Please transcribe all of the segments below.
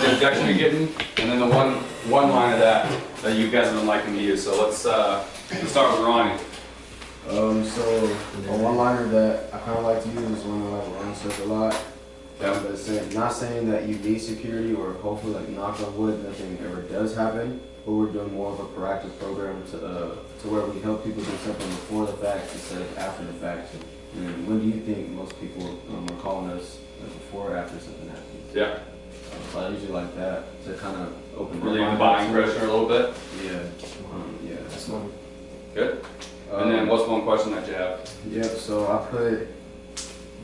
the objection you're getting, and then the one liner that you guys have been liking to use. So let's start with Ronnie. So a one-liner that I kind of like to use is one that like Ron says a lot. But not saying that you need security, or hopefully, like, knock on wood, nothing ever does happen. But we're doing more of a proactive program to where we help people do something before the fact instead of after the fact. And when do you think most people are calling us, like, before or after something happens? Yeah. So I usually like that to kind of open relieve the buying pressure a little bit. Yeah. Yeah. That's one. Good. And then what's one question that you have? Yeah. So I put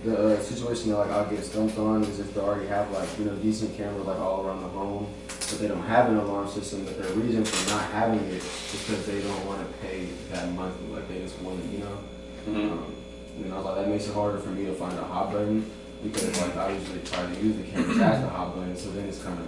the situation that like I'll get stumped on is if they already have like decent cameras like all around the home, but they don't have an alarm system. But their reason for not having it is because they don't want to pay that monthly. Like they just want it, And I was like, that makes it harder for me to find a hot button because like I usually try to use the cameras as the hot button. So then it's kind of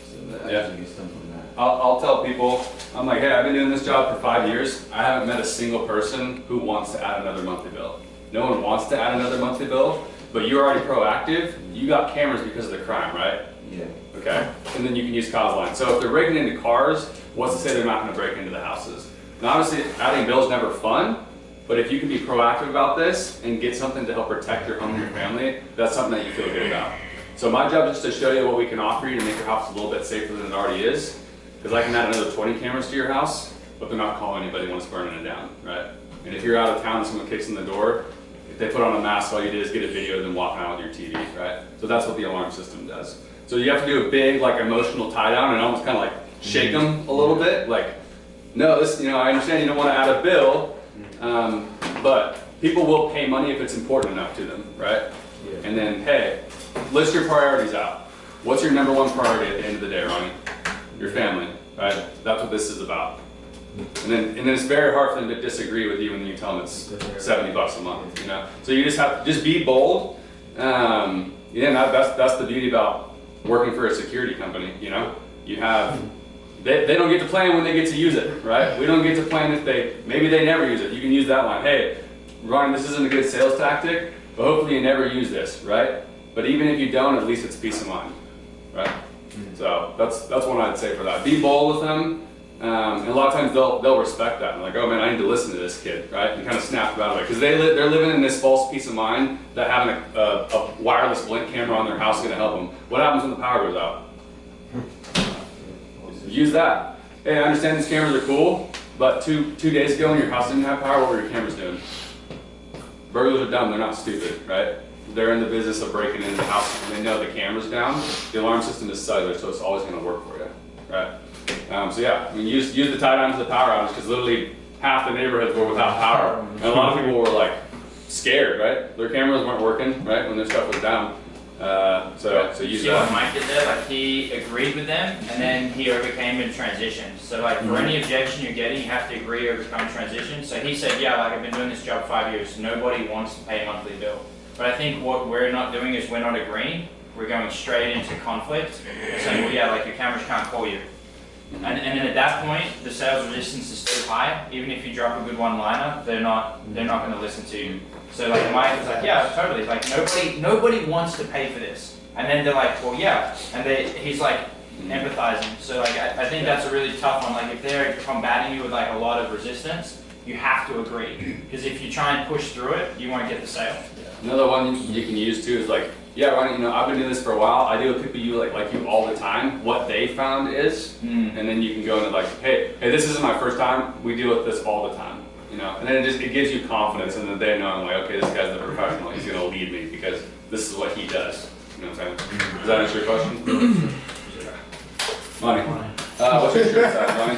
so that I usually get stumped on that. I'll tell people, I'm like, hey, I've been doing this job for 5 years. I haven't met a single person who wants to add another monthly bill. No one wants to add another monthly bill, but you're already proactive. You got cameras because of the crime, right? Yeah. Okay. And then you can use cause line. So if they're breaking into cars, what's to say they're not going to break into the houses? Now, obviously, adding bills is never fun, but if you can be proactive about this and get something to help protect your home and your family, that's something that you feel good about. So my job is just to show you what we can offer you to make your house a little bit safer than it already is. Because I can add another 20 cameras to your house, but they're not calling anybody when it's burning it down, right? And if you're out of town and someone kicks in the door, if they put on a mask, all you did is get a video of them walking out with your TV, right? So that's what the alarm system does. So you have to do a big, like, emotional tie down and almost kind of like shake them a little bit. Like, no, this, I understand you don't want to add a bill, but people will pay money if it's important enough to them, right? Yeah. And then, hey, list your priorities out. What's your number one priority at the end of the day, Ronnie? Your family, right? That's what this is about. And then it's very hard for them to disagree with you when you tell them it's $70 a month, So you just have to be bold. That's the beauty about working for a security company, You have, they don't get to plan when they get to use it, right? We don't get to plan if maybe they never use it. You can use that line. Hey, Ronnie, this isn't a good sales tactic, but hopefully you never use this, right? But even if you don't, at least it's peace of mind, right? So that's one I'd say for that. Be bold with them. And a lot of times they'll respect that. And like, oh man, I need to listen to this kid, right? And kind of snap out of it. Because they're living in this false peace of mind that having a wireless blink camera on their house is going to help them. What happens when the power goes out? Use that. Hey, I understand these cameras are cool, but two days ago when your house didn't have power, what were your cameras doing? Burglars are dumb, they're not stupid, right? They're in the business of breaking into the house and they know the camera's down. The alarm system is cellular, so it's always going to work for you, right? Use the tie down to the power outage because literally half the neighborhoods were without power. And a lot of people were like scared, right? Their cameras weren't working, right, when their stuff was down. So use that. What Mike did there, like he agreed with them and then he overcame in transition. So like for any objection you're getting, you have to agree, overcome transition. So he said, yeah, like I've been doing this job 5 years, nobody wants to pay a monthly bill. But I think what we're not doing is we're not agreeing. We're going straight into conflict. We're saying, well, yeah, like your cameras can't call you. And then at that point, the sales resistance is still high. Even if you drop a good one-liner, they're not going to listen to you. So like Mike was like, yeah, totally. Like nobody wants to pay for this. And then they're like, well, yeah. And he's like empathizing. So like I think that's a really tough one. Like if they're combating you with like a lot of resistance, you have to agree. Because if you try and push through it, you won't get the sale. Another one you can use too is like, yeah, Ronnie, I've been doing this for a while. I deal with people like you all the time. What they found is, and then you can go into like, hey, this isn't my first time. We deal with this all the time, And then it gives you confidence, and then they know, I'm like, okay, this guy's the professional. He's gonna lead me because this is what he does. You know what I'm saying? Does that answer your question? Money. What's your shirt size, Money?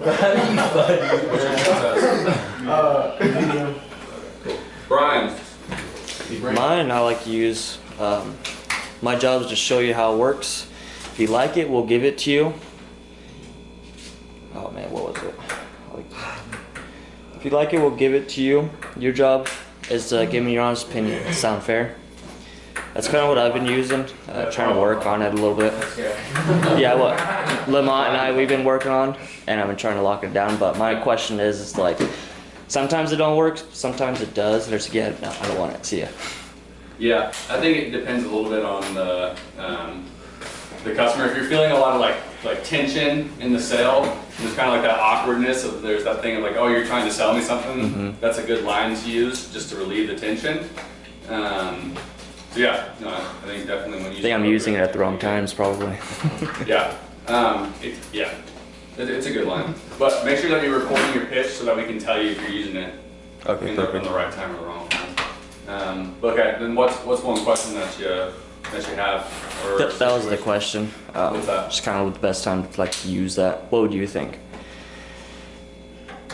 What's your shirt size? Brian. Mine, I like to use, my job is to show you how it works. If you like it, we'll give it to you. Oh man, what was it? If you like it, we'll give it to you. Your job is to give me your honest opinion. Sound fair? That's kind of what I've been using, trying to work on it a little bit. Yeah, what Lamont and I, we've been working on, and I've been trying to lock it down, but my question is like, sometimes it don't work, sometimes it does. There's, yeah, no, I don't want it. See ya. Yeah, I think it depends a little bit on the customer. If you're feeling a lot of like tension in the sale, there's kind of like that awkwardness of there's that thing of like, oh, you're trying to sell me something. That's a good line to use just to relieve the tension. So yeah, no, I think definitely when you. I think I'm using it at the wrong times, probably. Yeah, it's a good line. But make sure that you're recording your pitch so that we can tell you if you're using it Okay, in perfect. the right time or the wrong time. Okay, then what's one question that you have? Or That was the question. What's that? Just kind of the best time to like use that. What would you think?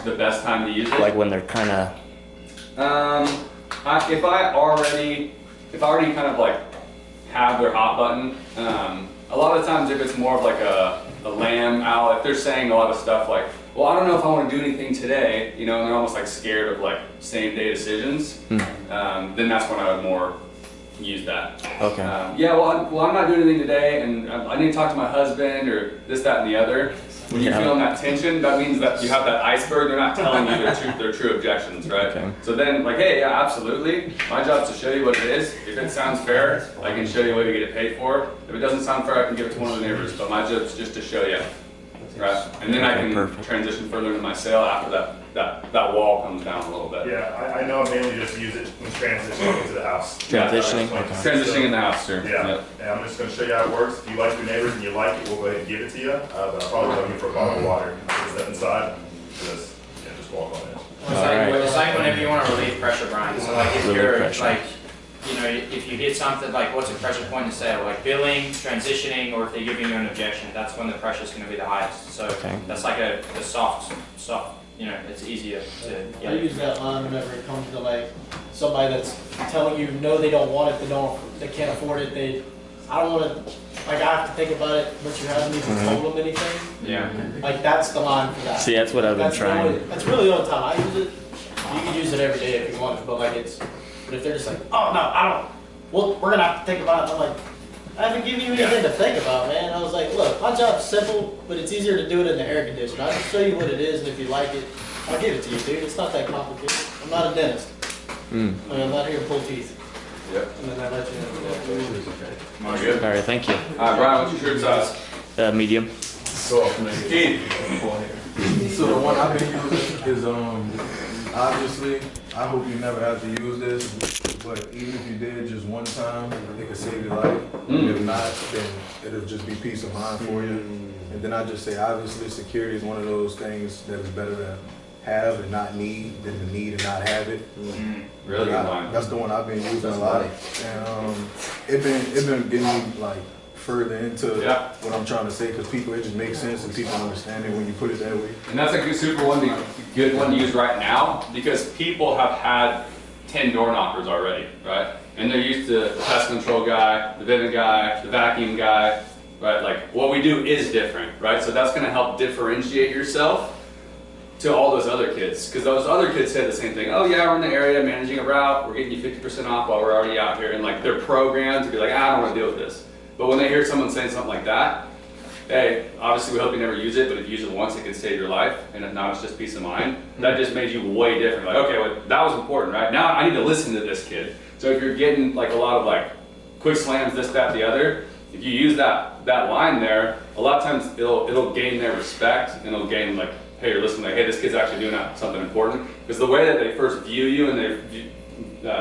The best time to use it? Like when they're kind of. If I already kind of like have their hot button, a lot of times if it's more of like a lamb out, if they're saying a lot of stuff like, well, I don't know if I want to do anything today, you know, and they're almost like scared of like same day decisions, then that's when I would more use that. Okay. Yeah, well, I'm not doing anything today, and I need to talk to my husband or this, that, and the other. When you're feeling that tension, that means that you have that iceberg. They're not telling you their true objections, right? Okay. So then, like, hey, yeah, absolutely. My job's to show you what it is. If it sounds fair, I can show you a way to get it paid for. If it doesn't sound fair, I can give it to one of the neighbors. But my job's just to show you, right? And then I can transition further into my sale after that wall comes down a little bit. Yeah, I know I mainly just use it when transitioning into the house. Transitioning? Yeah, Transitioning in the house, sure. Yeah, Yep. and I'm just going to show you how it works. If you like your neighbors and you like it, we'll go ahead and give it to you. But I'll probably love you for a bottle of water. I'll step inside, just walk on in. It's like whenever you want to relieve pressure, Brian. So like if Relieve you're pressure. like, you know, if you hit something like what's a pressure point in the sale, like billing, transitioning, or if they're giving you an objection, that's when the pressure is going to be the highest. So that's like a soft, you know, it's easier to. I use that line whenever it comes to like somebody that's telling you no, they don't want it, they can't afford it. I don't want to. Like I have to think about it, but you haven't even told them anything. Yeah. Like that's the line for that. See, that's what I've been trying. That's really the only time I use it. You can use it every day if you want to, but like but if they're just like, oh no, I don't. Well, we're gonna have to think about it. I'm like, I haven't given you anything to think about, man. I was like, look, my job's simple, but it's easier to do it in the air conditioner. I'll just show you what it is, and if you like it, I'll give it to you, dude. It's not that complicated. I'm not a dentist. I mean, I'm not here to pull teeth. Yep. And then I let you know. Am I good? All right, thank you. Brian, what's your shirt size? Medium. Keith. So the one I've been using is obviously I hope you never have to use this, but even if you did just one time, it could save your life. If not, then it'll just be peace of mind for you. And then I just say obviously security is one of those things that is better to have and not need than to need and not have it. Really good line. That's the one I've been using a lot. And it been getting me like further into what I'm trying to say, because it just makes sense and people understand it when you put it that way. And that's a good one to use right now, because people have had 10 door knockers already, right? And they're used to the pest control guy, the Vivint guy, the vacuum guy, right? Like what we do is different, right? So that's gonna help differentiate yourself to all those other kids, because those other kids said the same thing. Oh yeah, we're in the area managing a route, we're getting you 50% off while we're already out here, and like they're programmed to be like, I don't want to deal with this. But when they hear someone saying something like that, hey, obviously we hope you never use it, but if you use it once, it can save your life, and if not, it's just peace of mind. That just made you way different. Like, okay, well, that was important, right? Now I need to listen to this kid. So if you're getting like a lot of like quick slams, this, that, the other, if you use that line there, a lot of times it'll gain their respect, and it'll gain like, hey, you're listening, like, hey, this kid's actually doing something important. Because the way that they first view you and they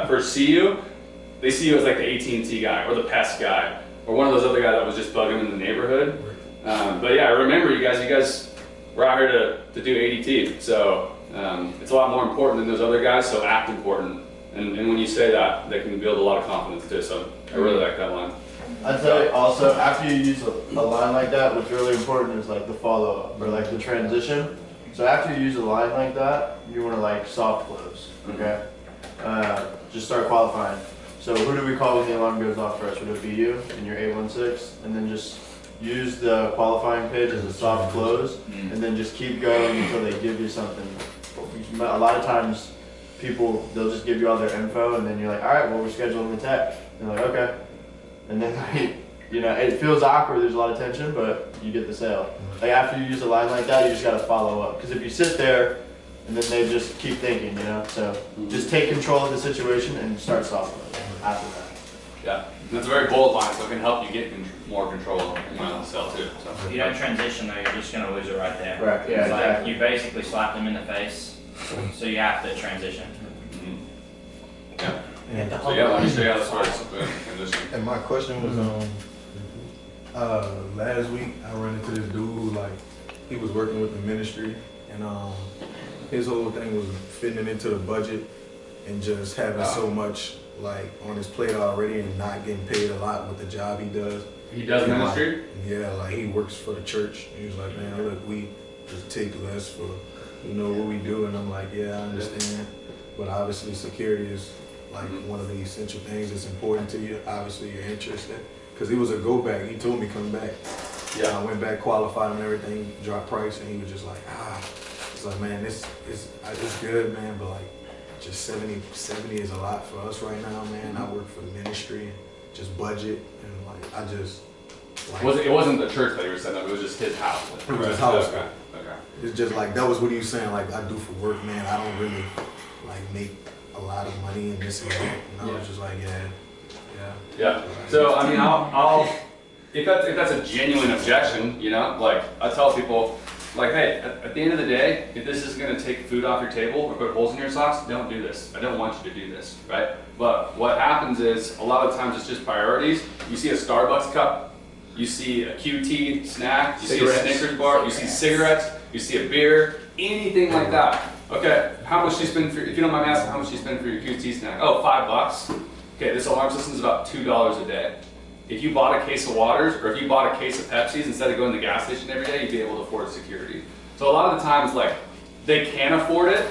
first see you, they see you as like the AT&T guy or the pest guy or one of those other guys that was just bugging in the neighborhood. But yeah, remember you guys were out here to do ADT. So it's a lot more important than those other guys, so act important. And when you say that, they can build a lot of confidence too. So I really like that line. I'd say also, after you use a line like that, what's really important is like the follow-up or like the transition. So after you use a line like that, you want to like soft close, okay? Just start qualifying. So who do we call when the alarm goes off first? Would it be you and your 816? And then just use the qualifying page as a soft close, and then just keep going until they give you something. A lot of times people, they'll just give you all their info, and then you're like, all right, well, we're scheduling the tech. And they're like, okay. And then like, you know, it feels awkward, there's a lot of tension, but you get the sale. Like after you use a line like that, you just gotta follow up. Because if you sit there and then they just keep thinking, you know, so just take control of the situation and start soft closing after that. Yeah. And it's a very bold line, so it can help you get more control in my cell too. So. If you don't transition though, you're just gonna lose it right there. Right, yeah, It's like exactly. you basically slap them in the face, so you have to transition. Yeah. And the So yeah, let me show you how this works. Transition. And my question was, last week I ran into this dude who like, he was working with the ministry and his whole thing was fitting it into the budget and just having so much like on his plate already and not getting paid a lot with the job he does. He does And, ministry? like, yeah, like he works for the church. He was like, man, look, we just take less for, what we do. And I'm like, yeah, I understand. But obviously security is like one of the essential things that's important to you. Obviously you're interested. Cause he was a go back. He told me come back. Yeah. I went back, qualified and everything, dropped price, and he was just like, it's like, man, it's good, man, but like, just 70 is a lot for us right now, man. I work for the ministry, just budget, and like, I just, like. It wasn't the church that he was setting up, it was just his house. It was his house. Okay. It's just like, that was what he was saying, like, I do for work, man. I don't really, like, make a lot of money and this and that. And I was just like, Yeah. So, I mean, I'll if that's a genuine objection, like, I tell people, like, hey, at the end of the day, if this is going to take food off your table or put holes in your socks, don't do this. I don't want you to do this, right? But what happens is, a lot of times it's just priorities. You see a Starbucks cup, you see a QT snack, you see a Snickers bar, you see cigarettes, you see a beer, anything like that. Okay, how much do you spend for, if you don't mind me asking, how much do you spend for your QT snack? Oh, $5. Okay, this alarm system is about $2 a day. If you bought a case of waters, or if you bought a case of Pepsis, instead of going to the gas station every day, you'd be able to afford security. So a lot of the times, like, they can afford it.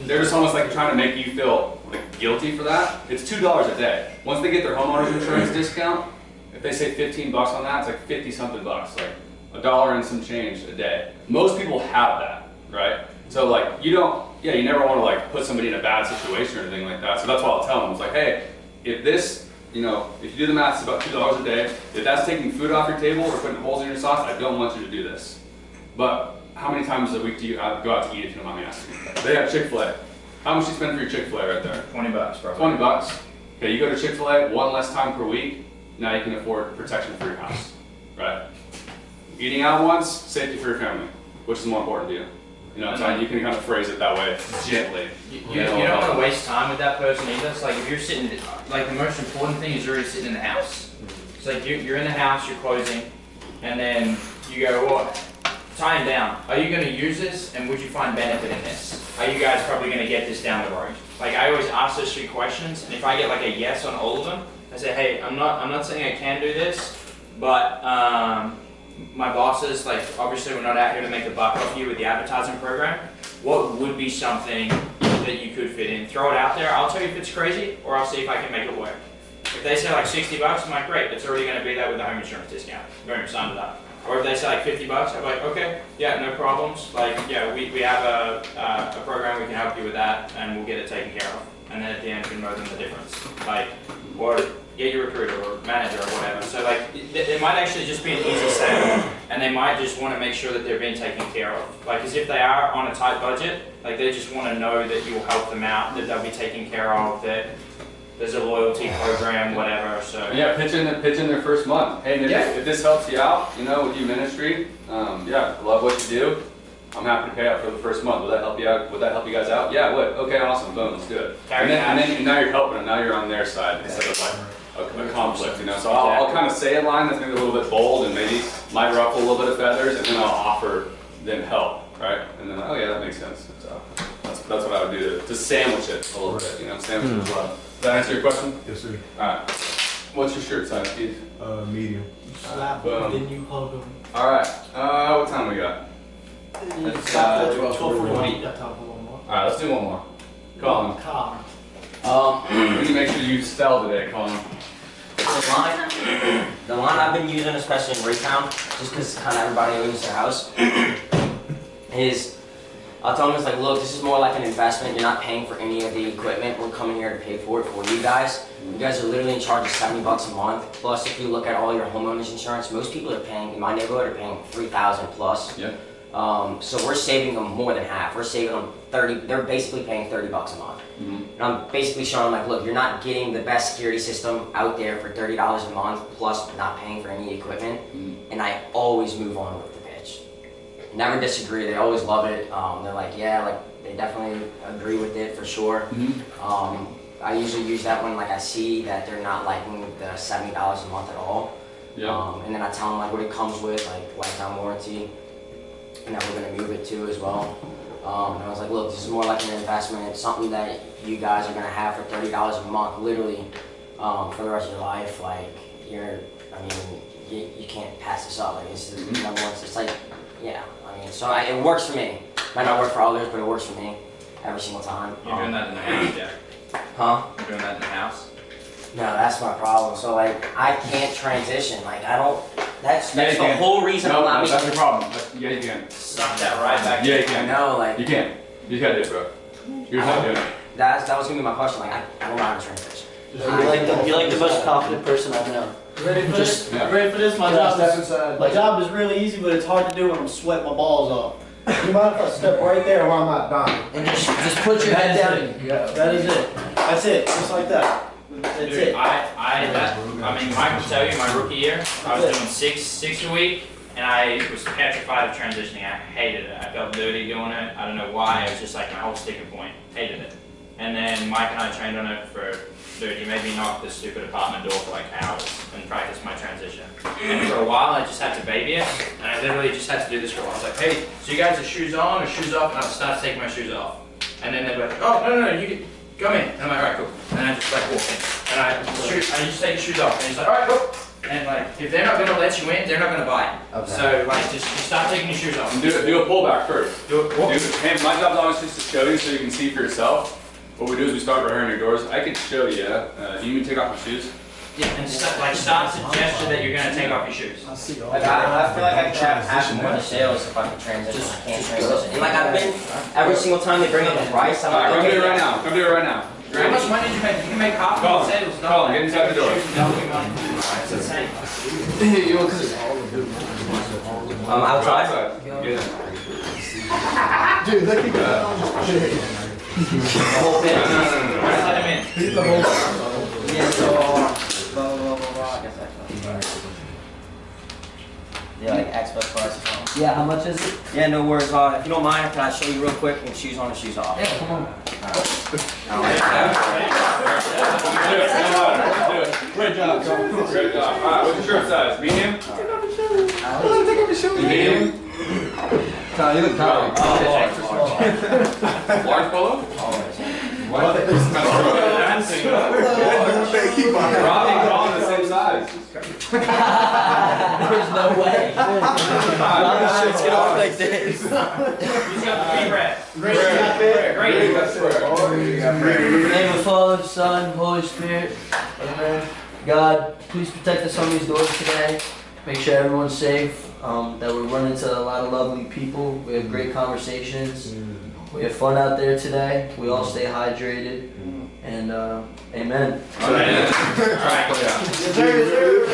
They're just almost like trying to make you feel like guilty for that. It's $2 a day. Once they get their homeowner's insurance discount, if they say 15 bucks on that, it's like 50 something bucks, like $1 and some change a day. Most people have that, right? So like, you never want to like put somebody in a bad situation or anything like that. So that's what I'll tell them. It's like, hey, if this, if you do the math, it's about $2 a day. If that's taking food off your table or putting holes in your socks, I don't want you to do this. But how many times a week do you go out to eat, if you don't mind me asking? They have Chick-fil-A. How much do you spend for your Chick-fil-A right there? $20 probably. 20 bucks. Okay, you go to Chick-fil-A one less time per week, now you can afford protection for your house, right? Eating out once, safety for your family. Which is more important to you? You can kind of phrase it that way, gently. You don't want to waste time with that person either. It's like if you're sitting, like the most important thing is you're already sitting in the house. It's like you're in the house, you're closing, and then you go, what? Tying down. Are you going to use this, and would you find benefit in this? Are you guys probably going to get this down the road? Like I always ask those 3 questions, and if I get like a yes on all of them, I say, hey, I'm not saying I can do this, but my bosses, like obviously we're not out here to make a buck off you with the advertising program. What would be something that you could fit in? Throw it out there. I'll tell you if it's crazy, or I'll see if I can make it work. If they say like 60 bucks, I'm like, great, it's already going to be that with the home insurance discount. Boom, signed it up. Or if they say like 50 bucks, I'm like, okay, yeah, no problems. Like, yeah, we have a program, we can help you with that, and we'll get it taken care of. And then at the end, you can know them the difference. Like, or get your recruiter or manager or whatever. So like, it might actually just be an easy sale, and they might just want to make sure that they're being taken care of. Like, as if they are on a tight budget, like they just want to know that you will help them out, that they'll be taken care of, that there's a loyalty program, whatever. So yeah, pitch in their first month. Hey, if this helps you out, with your ministry, yeah, I love what you do. I'm happy to pay out for the first month. Would that help you out? Would that help you guys out? Yeah, it would. Okay, awesome. Boom, let's do it. And now you're helping them. Now you're on their side instead of like a conflict, So I'll kind of say a line that's maybe a little bit bold and maybe might ruffle a little bit of feathers, and then I'll offer them help, right? And then oh yeah, that makes sense. So that's what I would do to sandwich it a little bit, sandwich it as well. Does that answer your question? Yes, sir. All right. What's your shirt size, Keith? Medium. You slap them, then you hug them. All right. What time we got? It's 12:41. You got time for one more. All right, let's do one more. Colin. Colin. We can make sure you sell today, Colin. The line I've been using, especially in Raytown, just because kind of everybody owns their house, is I'll tell them it's like, look, this is more like an investment. You're not paying for any of the equipment. We're coming here to pay for it for you guys. You guys are literally in charge of $70 a month. Plus, if you look at all your homeowners insurance, most people are paying, in my neighborhood, are paying $3,000 plus. Yeah. So we're saving them more than half. We're saving them 30. They're basically paying $30 a month. And I'm basically showing them like, look, you're not getting the best security system out there for $30 a month, plus not paying for any equipment. And I always move on with the pitch. Never disagree. They always love it. They're like, yeah, like they definitely agree with it for sure. I usually use that when like I see that they're not liking the $70 a month at all. And then I tell them like what it comes with, like lifetime warranty, and that we're gonna move it to as well. And I was like, look, this is more like an investment. It's something that you guys are gonna have for $30 a month, literally, for the rest of your life. Like I mean, you can't pass this up. Like it's the number one. It's like, yeah. I mean, so it works for me. Might not work for others, but it works for me every single time. You're doing that in the house, Jack? Huh? You're doing that in the house? No, that's my problem. So like, I can't transition. Like I don't. That's Yeah, you the can. whole reason I'm not. That's your problem. Yeah, you can. Suck that right back. Yeah, you can. No, like You can. You just gotta do it, bro. You're just not doing it. that was gonna be my question. Like I don't know how to transition. You're like the most confident person I know. Ready for this? Yeah. Ready for this? My job is really easy, but it's hard to do when I'm sweating my balls off. You mind if I step right there while I'm not dying? And just put your head down. That is it. That's it. Just like that. That's Dude, it. I mean, Mike will tell you, my rookie year, I was doing six a week, and I was petrified of transitioning. I hated it. I felt dirty doing it. I don't know why. It was just like my whole sticking point. Hated it. And then Mike and I trained on it for, dude, he made me knock this stupid apartment door for like hours and practice my transition. And for a while, I just had to baby it, and I literally just had to do this for a while. I was like, hey, so you guys have shoes on or shoes off? And I would start taking my shoes off. And then they'd be like, oh, no, you can come in. And I'm like, all right, cool. And I just like walk in. And I just take your shoes off. And he's like, all right, cool. And like, if they're not gonna let you in, they're not gonna buy it. Okay. So like, just start taking your shoes off. And do a pullback first. Do it. Hey, my job's obviously just to show you so you can see for yourself. What we do is we start right here in your doors. I could show you. Do you mean take off your shoes? Yeah, and start to gesture that you're gonna take off your shoes. Like I feel like I could have more to sales if I could transition. I can't transition. And like I've been every single time they bring up the price, I'm Alright, like, come do it okay, right now. Come do it right now. How much money did you make? You can make half Call of him. sales. Call him. Get inside the door. It's insane. outside. Yeah. Dude, look at that. The whole thing. Alright, let him in. Yeah, so blah blah blah. I guess that's yeah, like Xbox price or something. Yeah, how much is it? Yeah, no worries. If you don't mind, can I show you real quick with shoes on and shoes off? Yeah, come on. Do it. Great job. Great job. Alright, what's your shirt size? Medium? Medium? Ty, you look tired. Large polo? What? Keep on it. Robbie and Colin the same size. There's no way. Shirts get off like this. He's got the B-Red. Great. In the name of the Father, Son, Holy Spirit. Amen. God, please protect us on these doors today. Make sure everyone's safe. That we run into a lot of lovely people. We have great conversations. We have fun out there today. We all stay hydrated. And amen. Alright. Yes, sir.